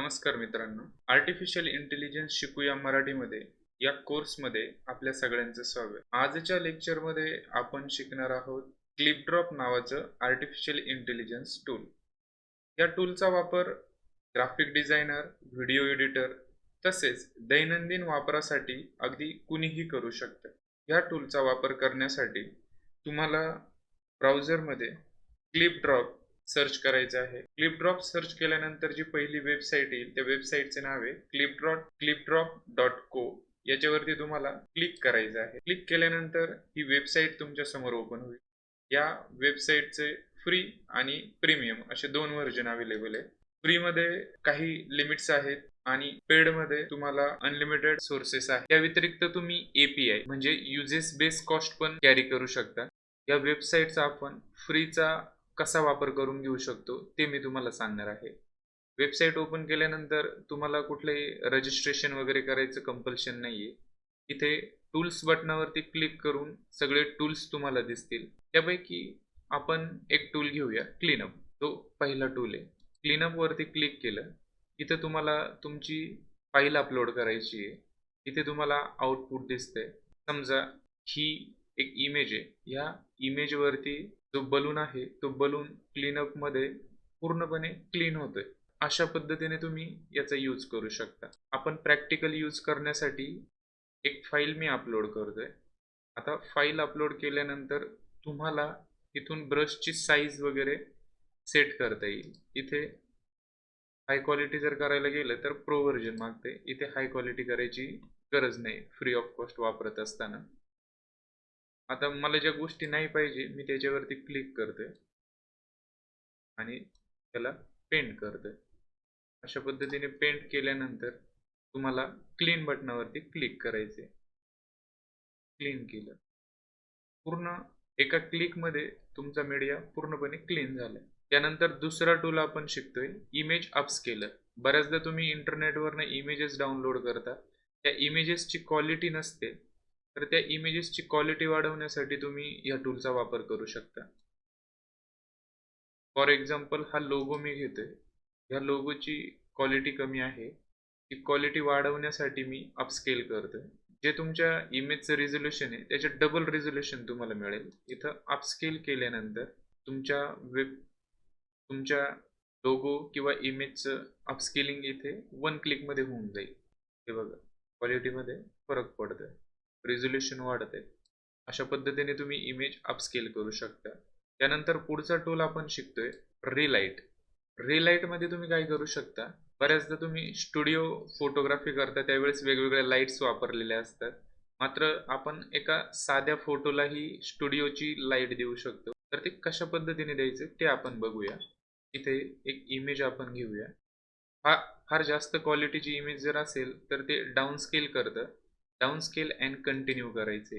नमस्कार मित्रांनो, artificial intelligence शिकूया मराठीमध्ये या कोर्समध्ये आपल्या सगळ्यांचं स्वागत. आजच्या लेक्चरमध्ये आपण शिकणार आहोत क्लिपड्रॉप नावाचं आर्टिफिशियल इंटेलिजन्स टूल. या टूलचा वापर ग्राफिक डिझायनर, व्हिडिओ एडिटर तसेच दैनंदिन वापरासाठी अगदी कुणीही करू शकतं. या टूलचा वापर करण्यासाठी तुम्हाला ब्राउझरमध्ये क्लिपड्रॉप सर्च करायचं आहे. क्लिपड्रॉप सर्च केल्यानंतर जी पहिली वेबसाईट येईल त्या वेबसाईटचे नाव आहे clipdrop.co. याच्यावरती तुम्हाला क्लिक करायचं आहे. क्लिक केल्यानंतर ही वेबसाईट तुमच्या समोर ओपन होईल. या वेबसाईटचे फ्री आणि प्रीमियम असे दोन व्हर्जन अवेलेबल आहे. फ्रीमध्ये काही लिमिट्स आहेत आणि पेडमध्ये तुम्हाला अनलिमिटेड सोर्सेस आहेत. त्या व्यतिरिक्त तुम्ही API म्हणजे युजेस बेस कॉस्ट पण कॅरी करू शकता. या वेबसाईटचा आपण फ्रीचा कसा वापर करून घेऊ शकतो ते मी तुम्हाला सांगणार आहे. वेबसाईट ओपन केल्यानंतर तुम्हाला कुठलंही रजिस्ट्रेशन वगैरे करायचं कंपल्शन नाहीये. इथे टूल्स बटनावरती क्लिक करून सगळे टूल्स तुम्हाला दिसतील. त्यापैकी आपण एक टूल घेऊया, क्लीनअप. तो पहिला टूल आहे. क्लीनअप वरती क्लिक केलं, इथं तुम्हाला तुमची फाईल अपलोड करायची आहे. इथे तुम्हाला आउटपुट दिसतंय. समजा ही एक इमेज आहे. या इमेजवरती जो बलून आहे तो बलून क्लीनअप मध्ये पूर्णपणे क्लीन होतोय. अशा पद्धतीने तुम्ही याचा यूज करू शकता. आपण प्रॅक्टिकल यूज करण्यासाठी एक फाईल मी अपलोड करतोय. आता फाईल अपलोड केल्यानंतर तुम्हाला इथून ब्रशची साईज वगैरे सेट करता येईल. इथे हाय क्वालिटी जर करायला गेलं तर प्रो व्हर्जन मागते. इथे हाय क्वालिटी करायची गरज नाही फ्री ऑफ कॉस्ट वापरत असताना. आता मला ज्या गोष्टी नाही पाहिजे मी त्याच्यावरती क्लिक करतोय आणि त्याला पेंट करतोय. अशा पद्धतीने पेंट केल्यानंतर तुम्हाला क्लीन बटनावरती क्लिक करायचे. क्लीन केलं, पूर्ण एका क्लिकमध्ये तुमचा मीडिया पूर्णपणे क्लीन झाला. त्यानंतर दुसरा टूल आपण शिकतोय इमेज अपस्केलर. बऱ्याचदा तुम्ही इंटरनेटवरनं इमेजेस डाउनलोड करता, त्या इमेजेसची क्वालिटी नसते, तर त्या इमेजेसची क्वालिटी वाढवण्यासाठी तुम्ही या टूलचा वापर करू शकता. फॉर एक्झाम्पल हा लोगो मी घेतोय. या लोगोची क्वालिटी कमी आहे. ती क्वालिटी वाढवण्यासाठी मी अपस्केल करतोय. जे तुमच्या इमेजचं रिझोल्युशन आहे त्याचे डबल रिझोल्युशन तुम्हाला मिळेल. इथं अपस्केल केल्यानंतर तुमच्या लोगो किंवा इमेजचं अपस्केलिंग इथे 1 क्लिकमध्ये होऊन जाईल. हे बघा, क्वालिटीमध्ये फरक पडतोय, रिझोल्युशन वाढतंय. अशा पद्धतीने तुम्ही इमेज अपस्केल करू शकता. त्यानंतर पुढचा टूल आपण शिकतोय रिलाइट. रिलाइटमध्ये तुम्ही काय करू शकता, बऱ्याचदा तुम्ही स्टुडिओ फोटोग्राफी करता त्यावेळेस वेगवेगळ्या लाईट्स वापरलेल्या असतात. मात्र आपण एका साध्या फोटोलाही स्टुडिओची लाईट देऊ शकतो. तर ते कशा पद्धतीने द्यायचे ते आपण बघूया. इथे एक इमेज आपण घेऊया. फार जास्त क्वालिटीची इमेज जर असेल तर ते डाऊन स्केल करतं. डाऊन स्केल अँड कंटिन्यू करायचे.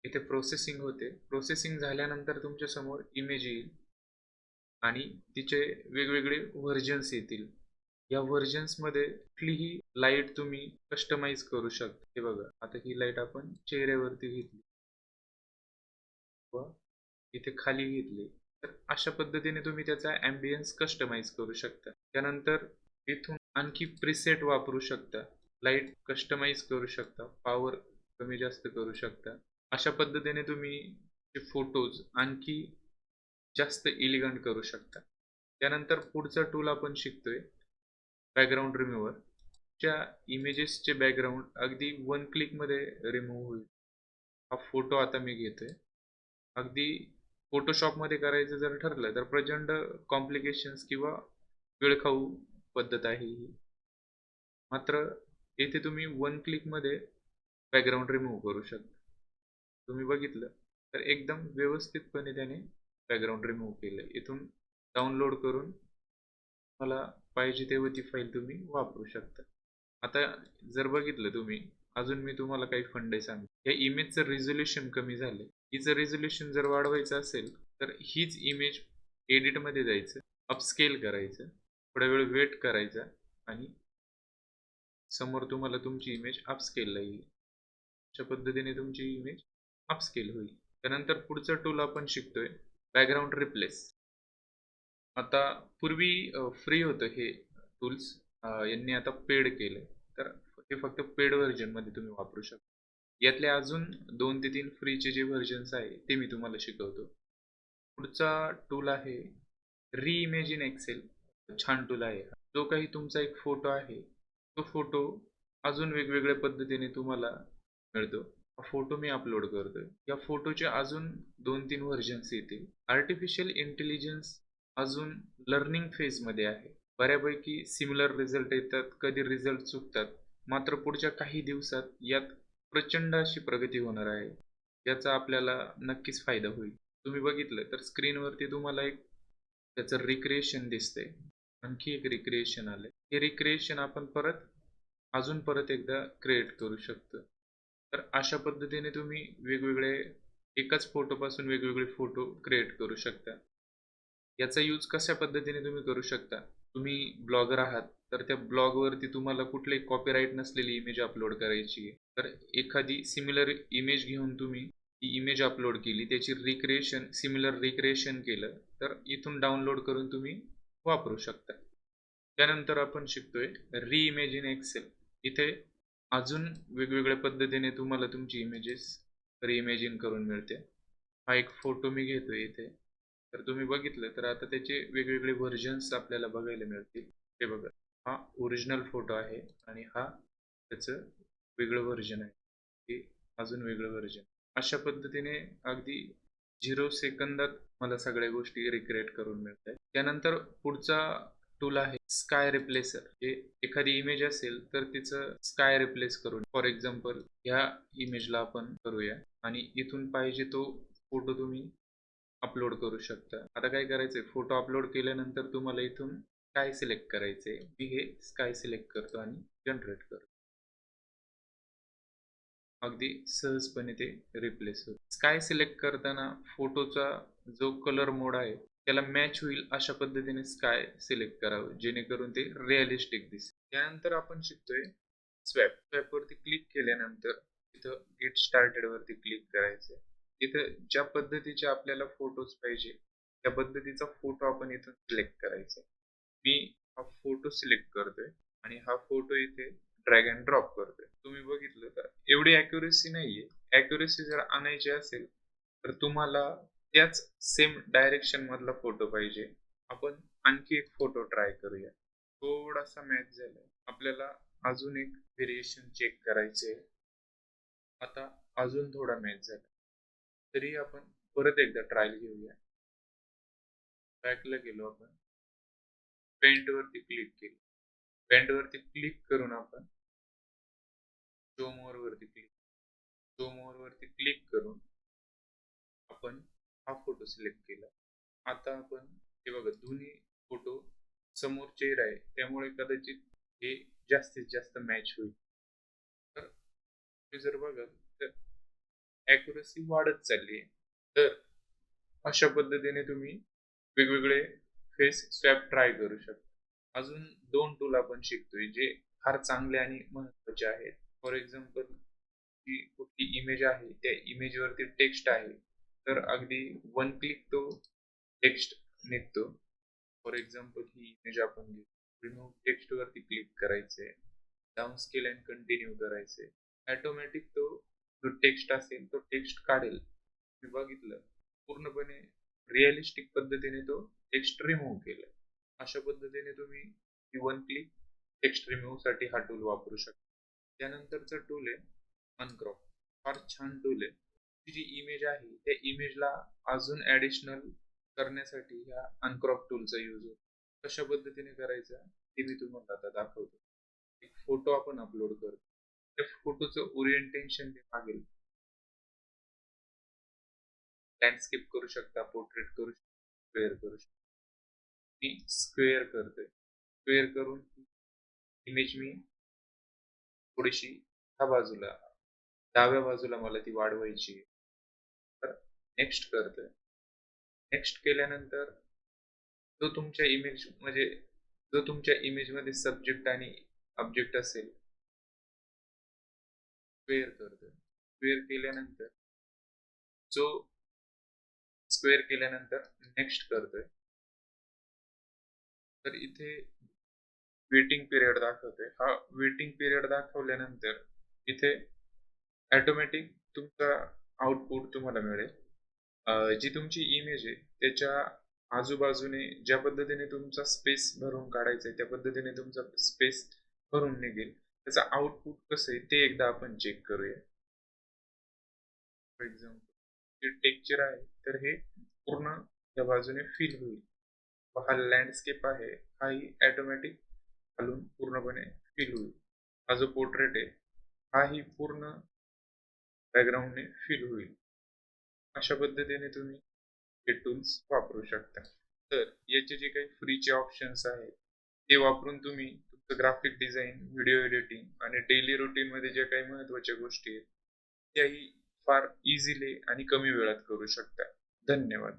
इथे प्रोसेसिंग होते. प्रोसेसिंग झाल्यानंतर तुमच्या समोर इमेज येईल आणि तिचे वेगवेगळे व्हर्जन्स येतील. या व्हर्जन्समध्ये कुठलीही लाईट तुम्ही कस्टमाइज करू शकता. हे बघा, आता ही लाईट आपण चेहऱ्यावरती घेतली व इथे खाली घेतली, तर अशा पद्धतीने तुम्ही त्याचा ॲम्बियन्स कस्टमाइज करू शकता. त्यानंतर इथून आणखी प्रीसेट वापरू शकता. लाईट कस्टमाइज करू शकता, पॉवर कमी जास्त करू शकता. अशा पद्धतीने तुम्ही फोटोज आणखी जास्त एलिगंट करू शकता. त्यानंतर पुढचा टूल आपण शिकतोय बॅकग्राऊंड रिमूव्हर. च्या इमेजेसचे बॅकग्राऊंड अगदी 1 क्लिकमध्ये रिमूव्ह होईल. हा फोटो आता मी घेतोय. अगदी फोटोशॉपमध्ये करायचं जर ठरलं तर प्रचंड कॉम्प्लिकेशन्स किंवा वेळखाऊ पद्धत आहे ही. मात्र येथे तुम्ही 1 क्लिकमध्ये बॅकग्राऊंड रिमूव्ह करू शकता. तुम्ही बघितलं तर एकदम व्यवस्थितपणे त्याने बॅकग्राऊंड रिमूव्ह केलं. इथून डाउनलोड करून मला पाहिजे तेव्हा ती फाईल तुम्ही वापरू शकता. आता जर बघितलं तुम्ही, अजून मी तुम्हाला काही फंडे सांगतो. या इमेजचं रिझोल्युशन कमी झालं. हिचं रिझोल्युशन जर वाढवायचं असेल तर हीच इमेज एडिटमध्ये जायचं, अपस्केल करायचं, थोडा वेळ वेट करायचा आणि समोर तुम्हाला तुमची इमेज अपस्केलला येईल. अशा पद्धतीने तुमची इमेज अपस्केल होईल. त्यानंतर पुढचा टूल आपण शिकतोय बॅकग्राऊंड रिप्लेस. आता पूर्वी फ्री होतं हे टूल्स यांनी आता पेड केले, तर हे फक्त पेड व्हर्जनमध्ये तुम्ही वापरू शकता. यातले अजून 2 ते 3 फ्रीचे जे व्हर्जन्स आहे ते मी तुम्हाला शिकवतो. पुढचा टूल आहे रिइमेजिन एक्सेल. छान टूल आहे. जो काही तुमचा एक फोटो आहे, तो फोटो अजून वेगवेगळ्या पद्धतीने तुम्हाला मिळतो. हा फोटो मी अपलोड करतोय. या फोटोचे अजून 2-3 व्हर्जन्स येतील. आर्टिफिशियल इंटेलिजन्स अजून लर्निंग फेजमध्ये आहे. बऱ्यापैकी सिमिलर रिझल्ट येतात, कधी रिझल्ट चुकतात. मात्र पुढच्या काही दिवसात यात प्रचंड अशी प्रगती होणार आहे. याचा आपल्याला नक्कीच फायदा होईल. तुम्ही बघितलं तर स्क्रीनवरती तुम्हाला एक त्याचं रिक्रिएशन दिसतंय. आणखी एक रिक्रिएशन आलंय. हे रिक्रिएशन आपण परत एकदा क्रिएट करू शकतो. तर अशा पद्धतीने तुम्ही वेगवेगळे एकाच फोटोपासून वेगवेगळे फोटो क्रिएट करू शकता. याचा यूज कशा पद्धतीने तुम्ही करू शकता? तुम्ही ब्लॉगर आहात, तर त्या ब्लॉगवरती तुम्हाला कुठलीही कॉपीराईट नसलेली इमेज अपलोड करायची आहे. तर एखादी सिमिलर इमेज घेऊन तुम्ही ती इमेज अपलोड केली, त्याची सिमिलर रिक्रिएशन केलं, तर इथून डाउनलोड करून तुम्ही वापरू शकता. त्यानंतर आपण शिकतोय रिइमेजिन एक्सेल. इथे अजून वेगवेगळ्या पद्धतीने तुम्हाला तुमची इमेजेस रिइमेजिन करून मिळते. हा एक फोटो मी घेतोय इथे. तर तुम्ही बघितलं तर आता त्याचे वेगवेगळे व्हर्जन्स आपल्याला बघायला मिळतील. हे बघा, हा ओरिजिनल फोटो आहे आणि हा त्याचं वेगळं व्हर्जन आहे. हे अजून वेगळं व्हर्जन. अशा पद्धतीने अगदी 0 सेकंदात मला सगळ्या गोष्टी रिक्रिएट करून मिळतायत. त्यानंतर पुढचा टूल आहे स्काय रिप्लेसर. जे एखादी इमेज असेल तर तिचं स्काय रिप्लेस करून, फॉर एक्झाम्पल ह्या इमेजला आपण करूया आणि इथून पाहिजे तो फोटो तुम्ही अपलोड करू शकता. आता काय करायचंय, फोटो अपलोड केल्यानंतर तुम्हाला इथून स्काय सिलेक्ट करायचंय. मी हे स्काय सिलेक्ट करतो आणि जनरेट करतो. अगदी सहजपणे ते रिप्लेस होतं. स्काय सिलेक्ट करताना फोटोचा जो कलर मोड आहे त्याला मॅच होईल अशा पद्धतीने स्काय सिलेक्ट करावं, जेणेकरून ते रिअलिस्टिक दिसेल. त्यानंतर आपण शिकतोय स्वॅपवरती क्लिक केल्यानंतर इथं गेट स्टार्टेड वरती क्लिक करायचं. इथं ज्या पद्धतीचे आपल्याला फोटोज पाहिजे त्या पद्धतीचा फोटो आपण इथून सिलेक्ट करायचा. मी हा फोटो सिलेक्ट करतोय आणि हा फोटो इथे ड्रॅग अँड ड्रॉप करतोय. तुम्ही बघितलं तर एवढी अॅक्युरेसी नाहीये. अॅक्युरेसी जर आणायची असेल तर तुम्हाला त्याच सेम डायरेक्शन मधला फोटो पाहिजे. आपण आणखी एक फोटो ट्राय करूया. थोडासा मॅच झालाय. आपल्याला अजून एक व्हेरिएशन चेक करायचे. आता अजून थोडा मॅच झाला. तरी आपण परत एकदा ट्रायल घेऊया. बॅकला गेलो आपण. पेंट वरती क्लिक केलं. पेंट वरती क्लिक करून आपण शो मोर वरती क्लिक करून आपण हा फोटो सिलेक्ट केला. आता आपण हे बघा, दोन्ही फोटो समोर चेहरा आहे, त्यामुळे कदाचित हे जास्तीत जास्त मॅच होईल. तर तुम्ही जर बघाल तर अॅक्युरसी वाढत चालली आहे. तर अशा पद्धतीने तुम्ही वेगवेगळे फेस स्वॅप ट्राय करू शकता. अजून 2 टूल आपण शिकतोय जे फार चांगले आणि महत्त्वाचे आहेत. फॉर एक्झाम्पल, जी कुठली इमेज आहे त्या इमेजवरती टेक्स्ट आहे, तर अगदी वन क्लिक तो टेक्स्ट निघतो. फॉर एक्झाम्पल ही इमेज आपण घेऊ. रिमूव्ह टेक्स्ट वरती क्लिक करायचे, डाऊन स्केल अँड कंटिन्यू करायचे. ऑटोमॅटिक तो जो टेक्स्ट असेल तो टेक्स्ट काढेल. मी बघितलं पूर्णपणे रिअलिस्टिक पद्धतीने तो टेक्स्ट रिमूव्ह केला. अशा पद्धतीने तुम्ही वन क्लिक टेक्स्ट रिमूव्ह साठी हा टूल वापरू शकता. त्यानंतरचा टूल आहे अनक्रॉप. फार छान टूल आहे. ती जी इमेज आहे त्या इमेजला अजून ऍडिशनल करण्यासाठी ह्या अनक्रॉप टूलचा यूज होतो. कशा पद्धतीने करायचा ते मी तुम्हाला आता दाखवतो. एक फोटो आपण अपलोड करतो. त्या फोटोचं ओरिएंटेशन ते मागेल. लँडस्केप करू शकता, पोर्ट्रेट करू शकता, स्क्वेअर करू शकता. मी स्क्वेअर करतोय. स्क्वेअर करून इमेज मी थोडीशी ह्या बाजूला, डाव्या बाजूला मला ती वाढवायची आहे. तर नेक्स्ट करतोय. नेक्स्ट केल्यानंतर जो तुमच्या इमेजमध्ये सब्जेक्ट आणि ऑब्जेक्ट असेल, स्क्वेअर करतोय. स्क्वेअर केल्यानंतर जो स्क्वेअर केल्यानंतर नेक्स्ट करतोय. तर इथे वेटिंग पिरियड दाखवतोय. हा वेटिंग पिरियड दाखवल्यानंतर इथे ऑटोमॅटिक तुमचा आउटपुट तुम्हाला मिळेल. जी तुमची इमेज आहे त्याच्या आजूबाजूने ज्या पद्धतीने तुमचा स्पेस भरून काढायचा आहे त्या पद्धतीने तुमचा स्पेस भरून निघेल. त्याचं आउटपुट कसं आहे ते एकदा आपण चेक करूया. फॉर एक्झाम्पल जे टेक्स्चर आहे तर हे पूर्ण या बाजूने फिल होईल. हा लँडस्केप आहे हाही ऑटोमॅटिक खालून पूर्णपणे फिल होईल. हा जो पोर्ट्रेट आहे हाही पूर्ण बॅकग्राऊंडने फिल होईल. अशा पद्धतीने तुम्ही हे टूल्स वापरू शकता. तर याचे जे काही फ्रीचे ऑप्शन्स आहेत ते वापरून तुम्ही तुमचं ग्राफिक डिझाईन, व्हिडिओ एडिटिंग आणि डेली रुटीन मध्ये ज्या काही महत्त्वाच्या गोष्टी आहेत त्याही फार इझिली आणि कमी वेळात करू शकता. धन्यवाद.